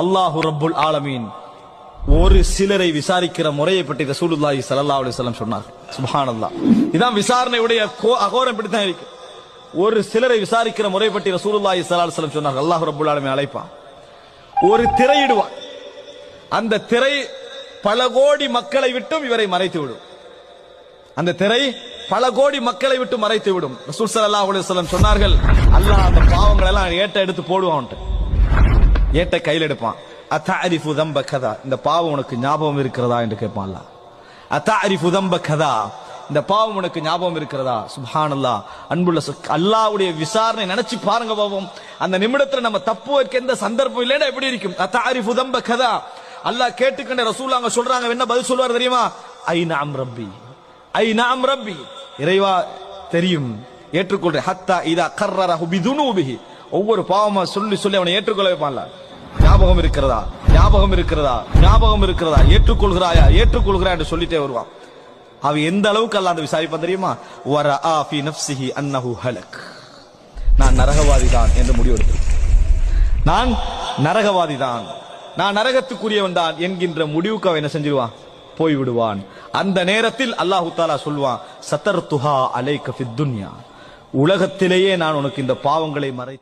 அல்லாஹு ரப்புல் ஆலமீன் ஒரு சிலரை விசாரிக்கிற முறையை பற்றி ரசூலுல்லாஹி ஸல்லல்லாஹு அலைஹி வஸல்லம் சொன்னார். சுப்ஹானல்லாஹ். இதான் விசாரணையுடைய அகோரம் இப்படித்தான் இருக்கு. ஒரு சிலரை விசாரிக்கிற முறை பற்றி ரசூலுல்லாஹி ஸல்லல்லாஹு அலைஹி வஸல்லம் சொன்னார். அல்லாஹ் ரப்புல் ஆலமீன் அழைப்பான், ஒரு திரையிடுவான். அந்த திரை பல கோடி மக்களை விட்டும் இவரை மறைத்து விடும். அந்த திரை பல கோடி மக்களை விட்டு மறைத்து விடும். ரசூல் ஸல்லல்லாஹு அலைஹி வஸல்லம் சொன்னார்கள், அல்லாஹ் அந்த பாவங்களை எல்லாம் ஏட்ட எடுத்து போடுவான். ஏட்ட கையில் எடுப்பான். அத்தஅரிஃபு தம்ப கதா, இந்த பாவம் உனக்கு ஞாபகம் இருக்கிறதா என்று கேட்பான் அல்லாஹ். அத்தஅரிஃபு தம்ப கதா, இந்த பாவம் உனக்கு ஞாபகம் இருக்கிறதா? சுப்ஹானல்லாஹ். அன்புள்ள அல்லாஹ்வுடைய விசாரணை நினைச்சு பாருங்க பாவம். அந்த நிமிடத்துல நம்ம தப்பு வைக்க எந்த சந்தர்ப்பம் இல்லைன்னா எப்படி இருக்கும்? அத்தஅரிஃபு தம்ப கதா, அல்லாஹ் கேட்டுக்கண்ட ரசூல் அங்க சொல்றாங்க, என்ன பதில் சொல்வார் தெரியுமா? ஐ நஅம் ரப்பி, ஐ நஅம் ரப்பி, இறைவா தெரியும், ஏற்றுக்கொள்றேன். ஹத்தா இதா கர்ரரஹு பிதுனூபிஹி, ஒவ்வொரு பாவமா சொல்லி சொல்லி அவனை ஏற்றுக்கொள்ள வைப்பான்ல. ஞாபகம் இருக்கிறதா, ஞாபகம் இருக்கிறதா, ஞாபகம் இருக்கிறதா, ஏற்றுக்கொள்கிறாயா, ஏற்றுக்கொள்கிறாய் என்று சொல்லிட்டே வருவான். அவ எந்த அளவுக்கு அல்லாஹ் அந்த விசாரிப்பான் தெரியுமா? வரஆ ஃபீ நஃப்ஸிஹி அன்னஹு ஹலக், நான் நரகவாதி தான் என்று முடிவெடுத்து, நான் நரகவாதி தான், நான் நரகத்துக்குரியவன் தான் என்கின்ற முடிவுக்கு அவன் என்ன செஞ்சிருவான்? போய் விடுவான். அந்த நேரத்தில் அல்லாஹு தஆலா சொல்வான், சதர்துஹா அலைக ஃபித் துன்யா, உலகத்திலேயே நான் உனக்கு இந்த பாவங்களை மறைத்தேன்.